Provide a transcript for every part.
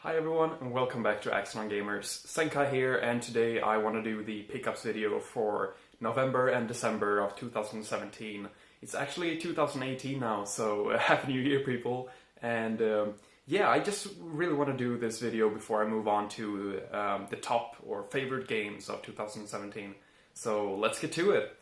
Hi everyone and welcome back to Axon Gamers. Senkai here, and today I want to do the pickups video for November and December of 2017. It's actually 2018 now, so Happy New Year people. And yeah, I just really want to do this video before I move on to the top or favorite games of 2017. So let's get to it.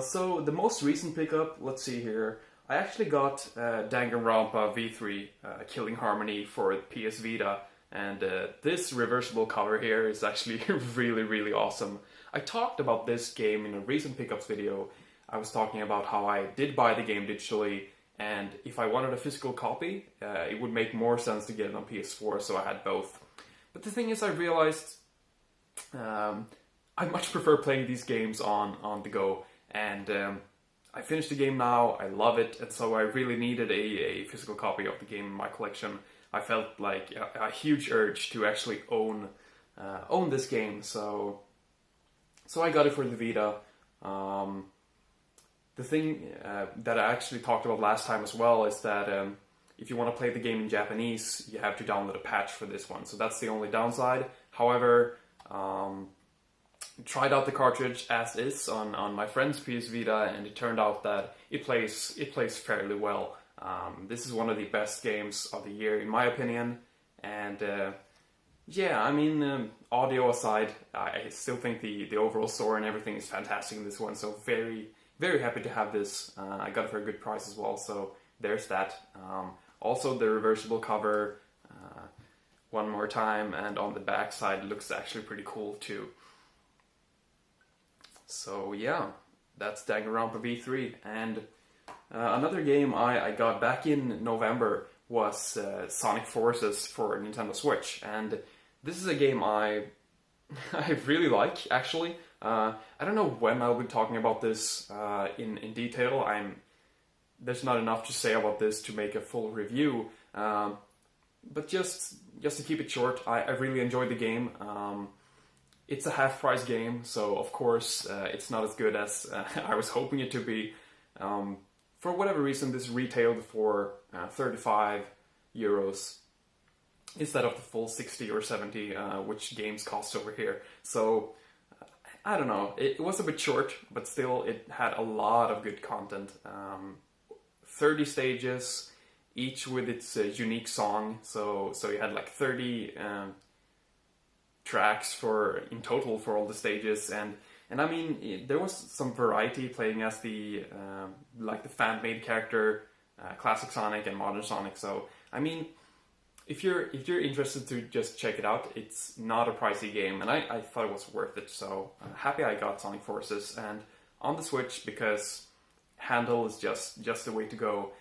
So the most recent pickup, let's see here. I actually got Dagger Alpha B3 Killing Harmony for PS Vita, and this reversible cover here is actually really awesome. I talked about this game in a recent pickups video. I was talking about how I did buy the game digitally, and if I wanted a physical copy, it would make more sense to get it on PS4, so I had both. But the thing is, I realized I much prefer playing these games on the go, and I finished the game now, I love it, and so I really needed a physical copy of the game in my collection. I felt like a huge urge to actually own this game, so I got it for the Vita. The thing that I actually talked about last time as well is that if you want to play the game in Japanese, you have to download a patch for this one, so that's the only downside. However, tried out the cartridge as is on my friend's PS Vita, and it turned out that it plays fairly well. This is one of the best games of the year in my opinion, and yeah, I mean, audio aside, I still think the overall story and everything is fantastic in this one, so very happy to have this. I got it for a good price as well, so there's that. Also the reversible cover, one more time, and on the back side looks actually pretty cool too. So yeah, that's Dagger Alpha B3, and another game I got back in November was Sonic Forces for Nintendo Switch, and this is a game I really like, actually. I don't know when I'll be talking about this in detail. There's not enough to say about this to make a full review, but just to keep it short, I really enjoyed the game. It's a half-price game, so of course it's not as good as I was hoping it to be. For whatever reason, this retailed for 35 euros instead of the full 60 or 70, which games cost over here. So, I don't know, it was a bit short, but still it had a lot of good content. 30 stages, each with its unique song, so you had like 30 tracks in total for all the stages, and I mean, there was some variety playing as the like the fan-made character, classic Sonic and modern Sonic. So I mean, if you're interested to just check it out, it's not a pricey game, and I thought it was worth it. So happy I got Sonic Forces, and on the Switch, because handle is just the way to go.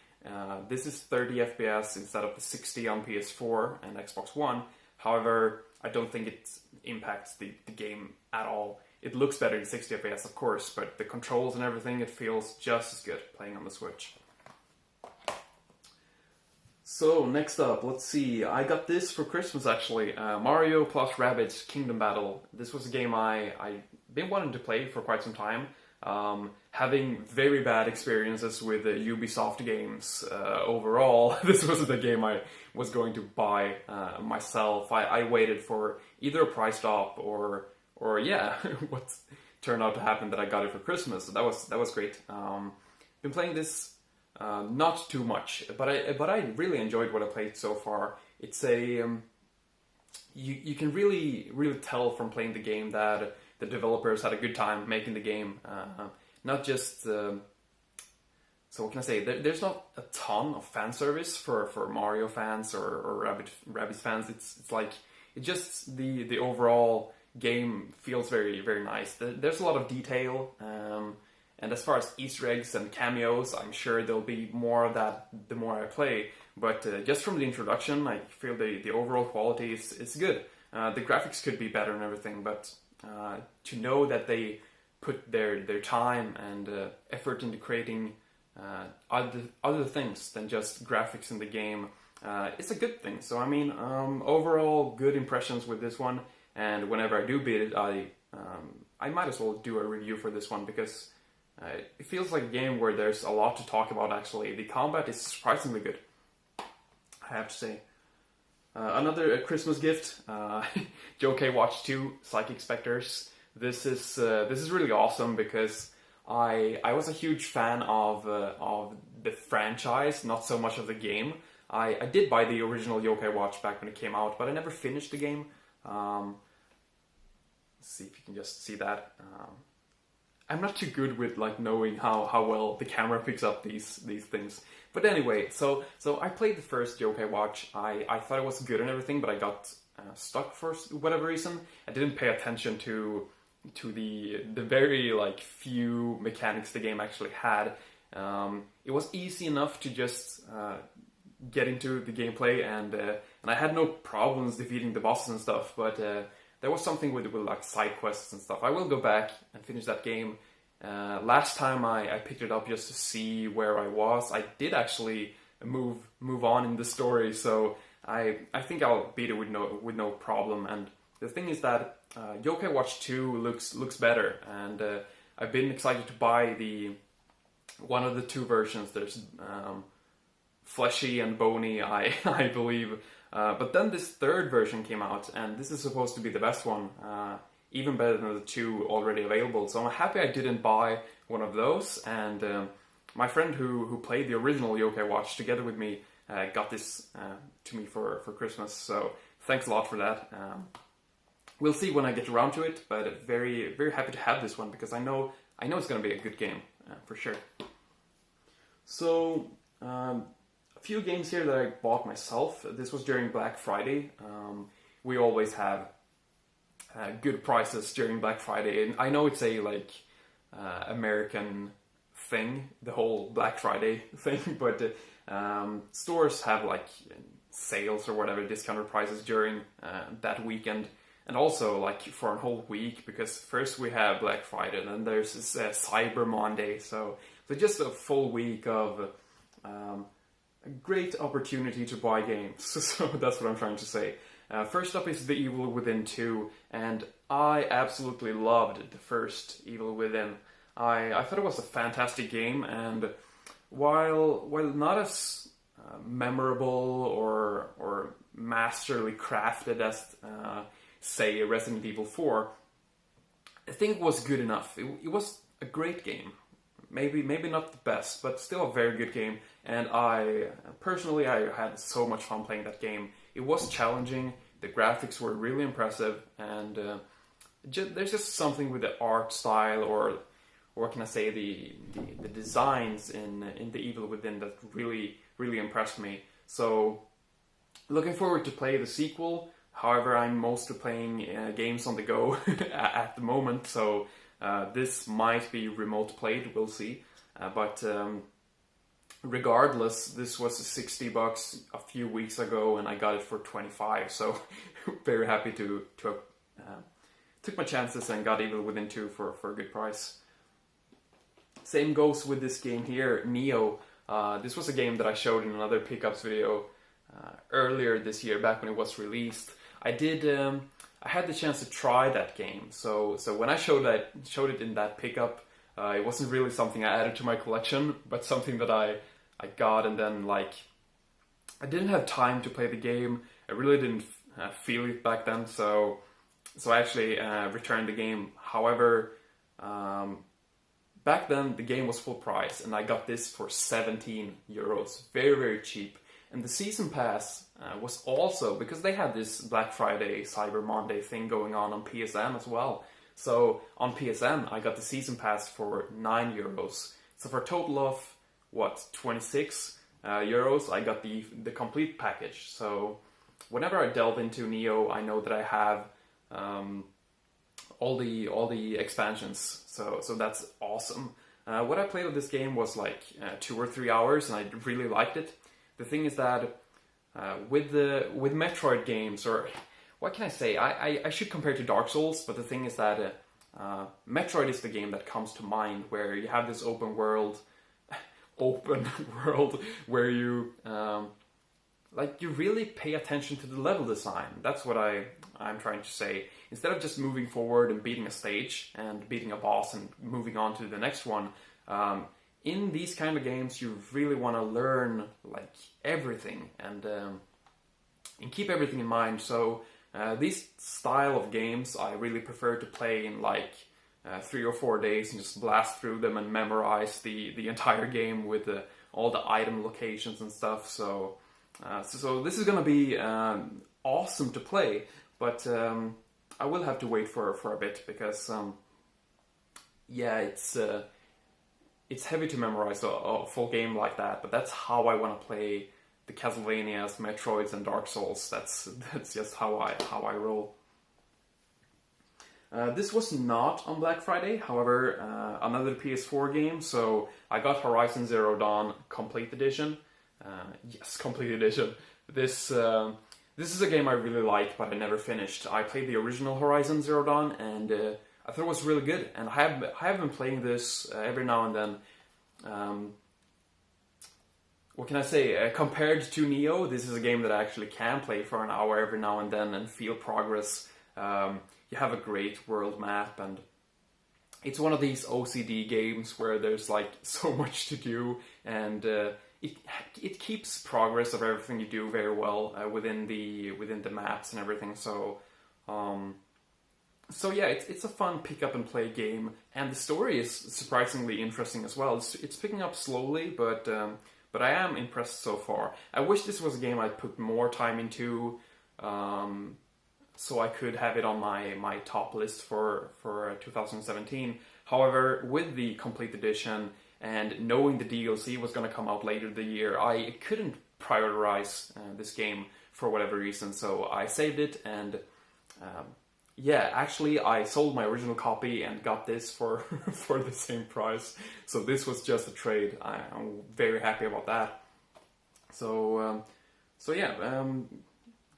This is 30 FPS instead of the 60 on PS4 and Xbox One. However, I don't think it impacts the game at all. It looks better in 60 FPS, of course, but the controls and everything, it feels just as good playing on the Switch. So, next up, let's see. I got this for Christmas, actually. Mario plus Rabbids Kingdom Battle. This was a game I've been wanting to play for quite some time. Having very bad experiences with Ubisoft games overall, this was the game I was going to buy myself. I waited for either a price drop or yeah, what turned out to happen that I got it for Christmas. So that was great. Been playing this not too much, but I really enjoyed what I played so far. It's a you can really tell from playing the game that the developers had a good time making the game. Not just so what can I say? There's not a ton of fan service for Mario fans or Rabbids fans. It's like the overall game feels very nice. There's a lot of detail, and as far as Easter eggs and cameos, I'm sure there'll be more of that the more I play. But just from the introduction, I feel the overall quality is good. The graphics could be better and everything, but to know that they put their time and effort into creating other things than just graphics in the game, it's a good thing. So I mean, overall good impressions with this one, and whenever I do beat it, I might as well do a review for this one, because it feels like a game where there's a lot to talk about. Actually, the combat is surprisingly good, I have to say. Another Christmas gift, Yokai Watch 2 Psychic Spectres. This is really awesome because I was a huge fan of the franchise, not so much of the game. I did buy the original Yokai Watch back when it came out, but I never finished the game. Let's see if you can just see that. I'm not too good with like knowing how well the camera picks up these things. But anyway, so I played the first Yokai Watch. I thought it was good and everything, but I got stuck for whatever reason. I didn't pay attention to the very like few mechanics the game actually had. It was easy enough to just get into the gameplay, and I had no problems defeating the bosses and stuff. But there was something with like side quests and stuff. I will go back and finish that game. Last time I picked it up just to see where I was. I did actually move on in the story, so I think I'll beat it with no problem. And the thing is that Yokai Watch 2 looks better, and I've been excited to buy one of the two versions. There's fleshy and bony, I believe. But then this third version came out, and this is supposed to be the best one. Even better than the two already available. So I'm happy I didn't buy one of those. And my friend who played the original Yokai Watch together with me got this to me for Christmas. So thanks a lot for that. We'll see when I get around to it, but very very happy to have this one because I know it's going to be a good game for sure. So a few games here that I bought myself. This was during Black Friday. We always have good prices during Black Friday, and I know it's a like American thing, the whole Black Friday thing, but stores have like sales or whatever, discounted prices during that weekend, and also like for a whole week, because first we have Black Friday and then there's this Cyber Monday, so just a full week of a great opportunity to buy games. So that's what I'm trying to say. First up is The Evil Within 2, and I absolutely loved the first Evil Within. I thought it was a fantastic game, and while not as memorable or masterly crafted as, say, Resident Evil 4, I think it was good enough. It was a great game. Maybe not the best, but still a very good game, and I had so much fun playing that game. It was challenging, the graphics were really impressive, and there's just something with the art style, or what can I say, the designs in The Evil Within that really, really impressed me. So, looking forward to play the sequel. However, I'm mostly playing games on the go at the moment, so this might be remote played, we'll see. But regardless, this was $60 a few weeks ago, and I got it for $25. So very happy to took my chances and got Evil Within 2 for a good price. Same goes with this game here, Neo. This was a game that I showed in another pickups video earlier this year, back when it was released. I had the chance to try that game. So when I showed it in that pickup, it wasn't really something I added to my collection, but something that I got, and then like I didn't have time to play the game. I really didn't feel it back then, so I actually returned the game. However, back then the game was full price, and I got this for €17, very very cheap. And the season pass was also, because they had this Black Friday, Cyber Monday thing going on PSN as well. So on PSN, I got the season pass for €9. So for a total of, 26 euros, I got the complete package. So whenever I delve into Neo, I know that I have all the expansions. So that's awesome. What I played of this game was like 2 or 3 hours, and I really liked it. The thing is that with Metroid games, or what can I say? I should compare it to Dark Souls, but the thing is that Metroid is the game that comes to mind, where you have this open world where you you really pay attention to the level design. That's what I'm trying to say. Instead of just moving forward and beating a stage and beating a boss and moving on to the next one. In these kind of games, you really want to learn like everything, and and keep everything in mind. So these style of games I really prefer to play in like 3 or 4 days and just blast through them and memorize the entire game with all the item locations and stuff. So this is gonna be awesome to play, but I will have to wait for a bit because yeah, it's heavy to memorize a full game like that. But that's how I want to play the Castlevanias, Metroids, and Dark Souls. That's just how I roll. This was not on Black Friday, however, another PS4 game, so I got Horizon Zero Dawn Complete Edition. Yes, Complete Edition. This is a game I really like, but I never finished. I played the original Horizon Zero Dawn, and I thought it was really good. And I have been playing this every now and then. What can I say? Compared to Neo, this is a game that I actually can play for an hour every now and then and feel progress. You have a great world map, and it's one of these OCD games where there's like so much to do, and it keeps progress of everything you do very well within the maps and everything. So yeah, it's a fun pick up and play game, and the story is surprisingly interesting as well. It's picking up slowly, but I am impressed so far. I wish this was a game I'd put more time into. So I could have it on my top list for 2017. However, with the complete edition and knowing the DLC was going to come out later the year, I couldn't prioritize this game for whatever reason. So I saved it, and yeah, actually I sold my original copy and got this for for the same price. So this was just a trade. I'm very happy about that. So yeah.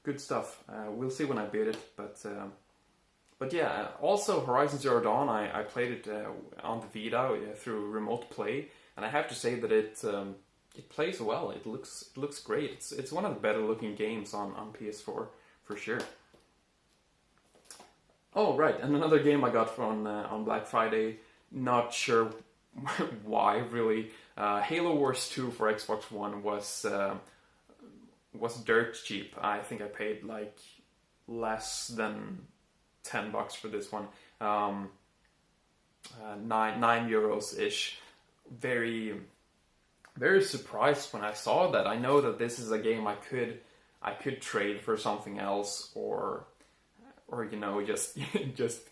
Good stuff. We'll see when I beat it, but yeah. Also, Horizon Zero Dawn, I played it on the Vita through remote play, and I have to say that it plays well. It looks great. It's one of the better looking games on PS4 for sure. Oh right, and another game I got from on Black Friday. Not sure why really. Halo Wars 2 for Xbox One was dirt cheap. I think I paid like less than $10 for this one. 9 euros ish. Very, very surprised when I saw that. I know that this is a game I could trade for something else, or you know, just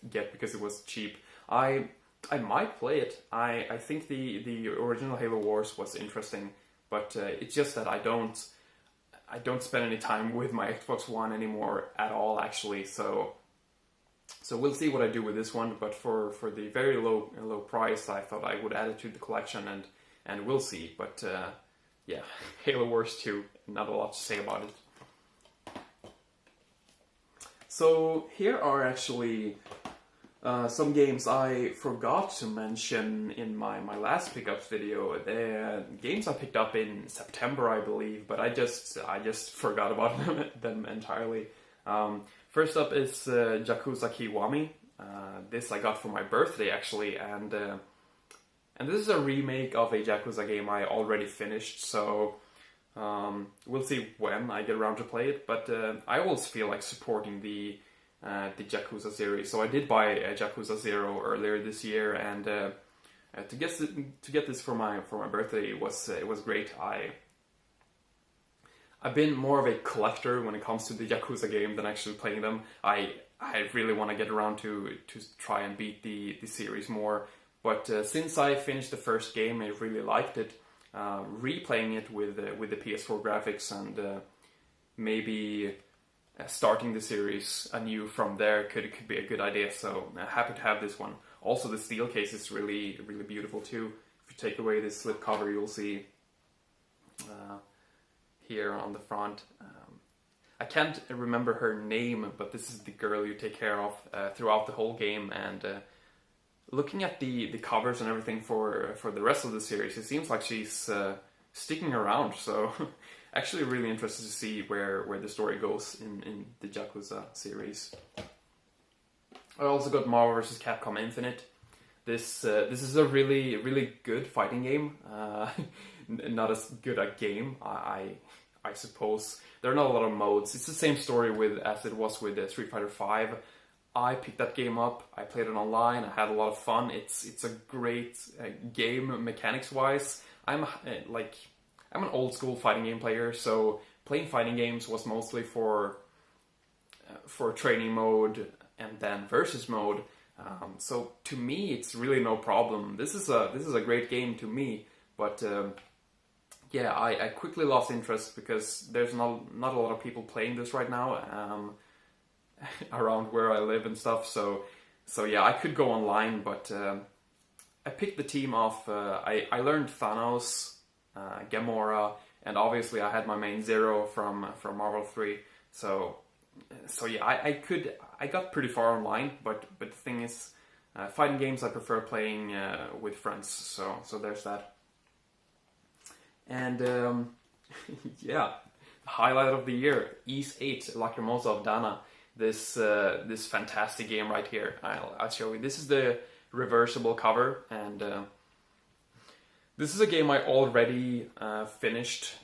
get because it was cheap. I might play it. I think the original Halo Wars was interesting, but it's just that I don't spend any time with my Xbox One anymore at all, actually. So we'll see what I do with this one. But for the very low price, I thought I would add it to the collection, and we'll see. But yeah, Halo Wars 2, not a lot to say about it. So here are actually some games I forgot to mention in my last pickups video. The games I picked up in September, I believe, but I just forgot about them entirely. First up is Yakuza Kiwami. This I got for my birthday actually, and this is a remake of a Yakuza game I already finished. So we'll see when I get around to play it. But I always feel like supporting the Yakuza series. So I did buy Yakuza 0 earlier this year, and to get this for my birthday, it was great. I've been more of a collector when it comes to the Yakuza game than actually playing them. I really want to get around to try and beat the series more. But since I finished the first game, I really liked it. Replaying it with the PS4 graphics and maybe starting the series anew from there could be a good idea. So happy to have this one. Also, the steel case is really beautiful too. If you take away this slipcover, you'll see here on the front. I can't remember her name, but this is the girl you take care of throughout the whole game. And looking at the covers and everything for the rest of the series, it seems like she's sticking around. So actually really interested to see where the story goes in the Yakuza series. I also got Marvel vs. Capcom Infinite. This is a really good fighting game. Not as good a game. I I suppose. There are not a lot of modes. It's the same story as it was with Street Fighter V. I picked that game up. I played it online. I had a lot of fun. It's a great game mechanics wise. I'm an old school fighting game player, so playing fighting games was mostly for training mode and then versus mode. So to me, it's really no problem. This is a great game to me, but yeah, I quickly lost interest because there's not a lot of people playing this right now around where I live and stuff. So yeah, I could go online, but I picked the team off. I learned Thanos, Gamora, and obviously I had my main Zero from Marvel 3. So yeah, I got pretty far online, but the thing is, fighting games I prefer playing with friends. So there's that. And yeah, highlight of the year, Ys 8, Lacrimosa of Donna. This fantastic game right here. I'll show you. This is the reversible cover, and this is a game I already finished,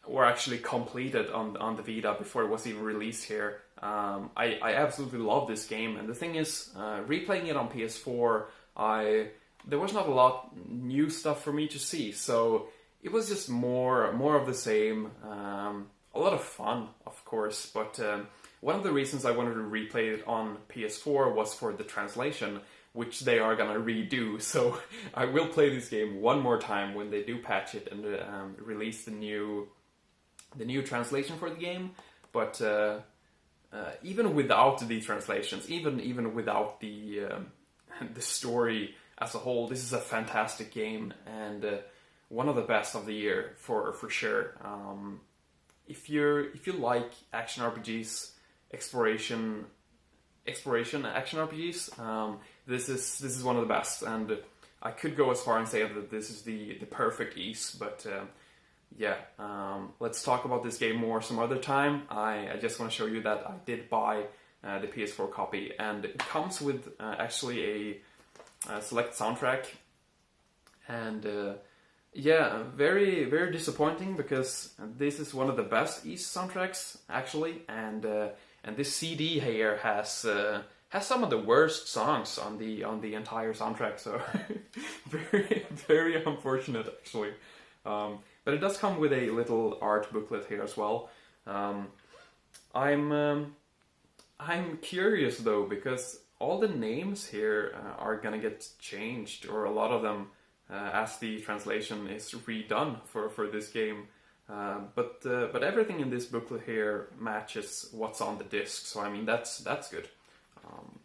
or actually completed on the Vita before it was even released here. I absolutely love this game, and the thing is, replaying it on PS4, there was not a lot new stuff for me to see, so it was just more of the same. A lot of fun, of course, but one of the reasons I wanted to replay it on PS4 was for the translation, which they are gonna redo. So I will play this game one more time when they do patch it and release the new translation for the game. But even without the translations, even without the story as a whole, this is a fantastic game and one of the best of the year for sure. If you like action RPGs, exploration action RPGs, this is one of the best, and I could go as far and say that this is the perfect Ys, but yeah, let's talk about this game more some other time. I just want to show you that I did buy the PS4 copy, and it comes with actually a select soundtrack, and yeah, very very disappointing because this is one of the best Ys soundtracks actually, and this CD here has some of the worst songs on the entire soundtrack, so very very unfortunate actually. But it does come with a little art booklet here as well. I'm curious though, because all the names here are gonna get changed, or a lot of them, as the translation is redone for this game. But everything in this booklet here matches what's on the disc, so I mean that's good. I'm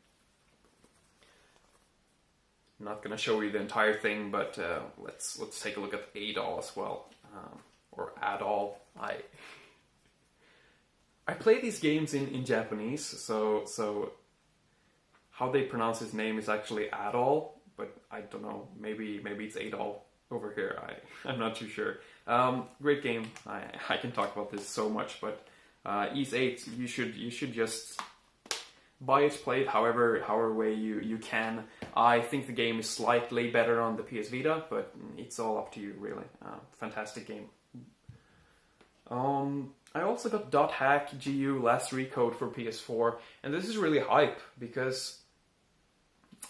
not gonna show you the entire thing, but let's take a look at Adol as well, or Adol. I play these games in Japanese, so how they pronounce his name is actually Adol, but I don't know. Maybe it's Adol over here. I'm not too sure. Great game. I can talk about this so much, but Ys 8, you should just buy it, play it however way you can. I think the game is slightly better on the PS Vita, but it's all up to you really. Fantastic game. I also got .hack GU Last Recode for PS4, and this is really hype because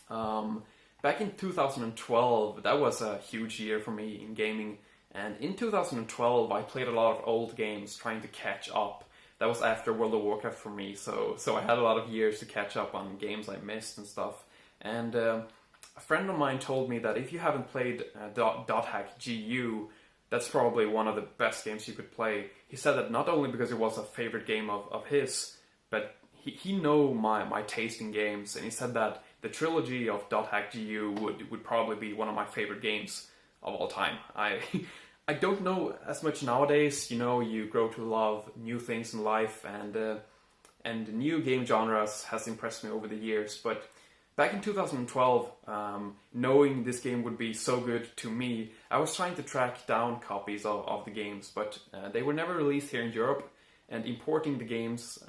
back in 2012, that was a huge year for me in gaming, and in 2012 I played a lot of old games trying to catch up. That was after World of Warcraft for me, so I had a lot of years to catch up on games I missed and stuff. And a friend of mine told me that if you haven't played .hack GU, that's probably one of the best games you could play. He said that not only because it was a favorite game of his, but he know my taste in games, and he said that the trilogy of .hack GU would probably be one of my favorite games of all time. I don't know as much nowadays. You grow to love new things in life, and new game genres has impressed me over the years. But back in 2012, knowing this game would be so good to me, I was trying to track down copies of the games, but they were never released here in Europe, and importing the games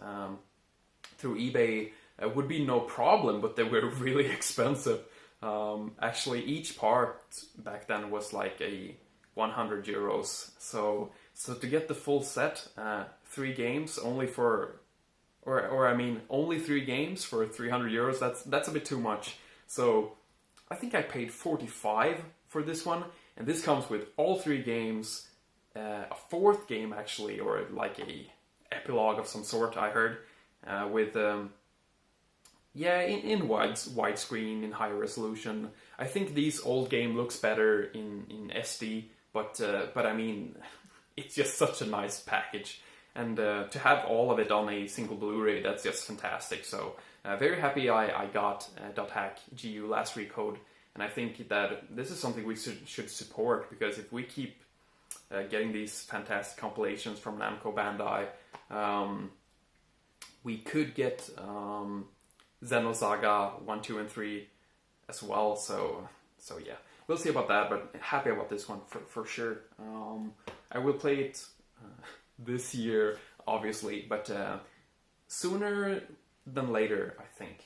through eBay would be no problem, but they were really expensive. Actually, each part back then was like 100 euros, so So to get the full set, 3 games only for, or I mean, only 3 games for €300. That's a bit too much. So I think I paid 45 for this one, and this comes with all 3 games, a 4th game actually, or like a epilogue of some sort. I heard with in widescreen, in higher resolution. I think this old game looks better in SD, but I mean, it's just such a nice package, and to have all of it on a single Blu-ray, that's just fantastic. So very happy I got .hack GU last recode, and I think that this is something we should support, because if we keep getting these fantastic compilations from Namco Bandai, we could get Xenosaga 1, 2, and 3 as well. So yeah, we'll see about that, but happy about this one for sure. I will play it this year, obviously, but sooner than later, I think.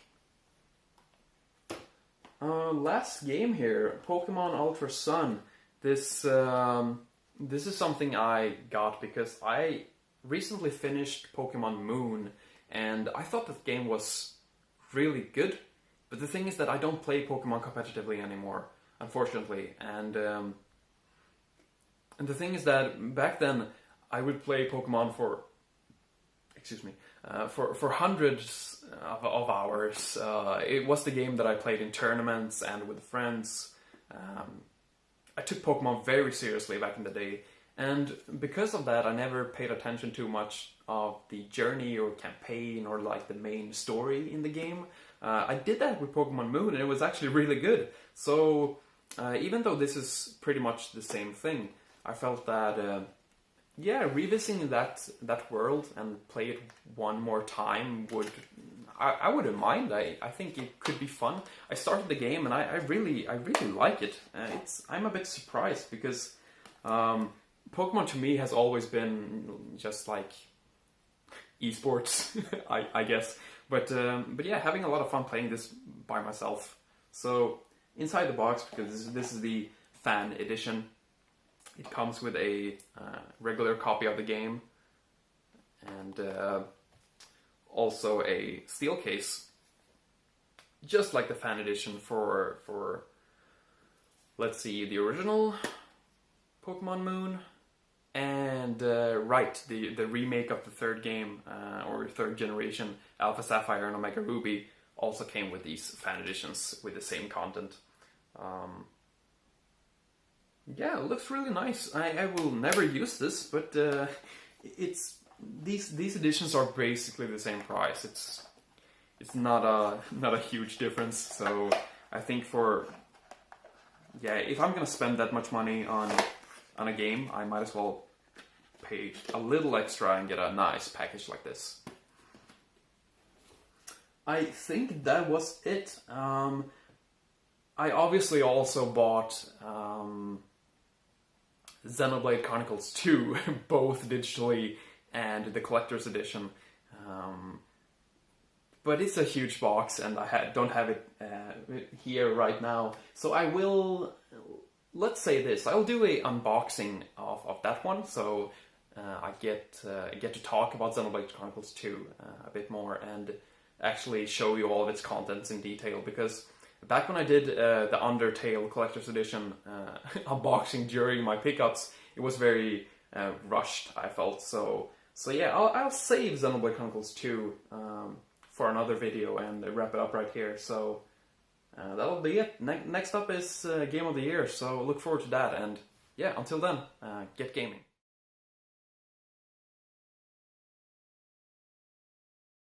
Last game here, Pokemon Ultra Sun. This is something I got because I recently finished Pokemon Moon, and I thought the game was really good. But the thing is that I don't play Pokemon competitively anymore, unfortunately. And the thing is that back then I would play Pokemon for hundreds of hours. It was the game that I played in tournaments and with friends. I took Pokemon very seriously back in the day, and because of that I never paid attention too much of the journey or campaign or like the main story in the game. I did that with Pokemon Moon, and it was actually really good. So even though this is pretty much the same thing, I felt that revisiting that world and play it one more time I wouldn't mind. I think it could be fun. I started the game and I really like it. I'm a bit surprised because Pokemon to me has always been just like esports, I guess. But yeah, having a lot of fun playing this by myself. So inside the box, because this is the fan edition, it comes with a regular copy of the game and also a steel case, just like the fan edition for let's see, the original Pokemon Moon and the remake of the 3rd game or 3rd generation, Alpha Sapphire and Omega Ruby, also came with these fan editions with the same content. Yeah, it looks really nice. I will never use this, but these editions are basically the same price. It's not a huge difference. So I think if I'm gonna spend that much money on a game, I might as well pay a little extra and get a nice package like this. I think that was it. I obviously also bought Xenoblade Chronicles 2, both digitally and the collector's edition. But it's a huge box and I don't have it here right now. So I will, let's say this, I'll do a unboxing of that one. So I get to talk about Xenoblade Chronicles 2 a bit more and actually show you all of its contents in detail, because back when I did the Undertale Collector's Edition unboxing during my pickups, it was very rushed, I felt. So yeah, I'll save Xenoblade Chronicles 2 for another video and wrap it up right here. So that'll be it. Next up is Game of the Year, so look forward to that. And yeah, until then, get gaming.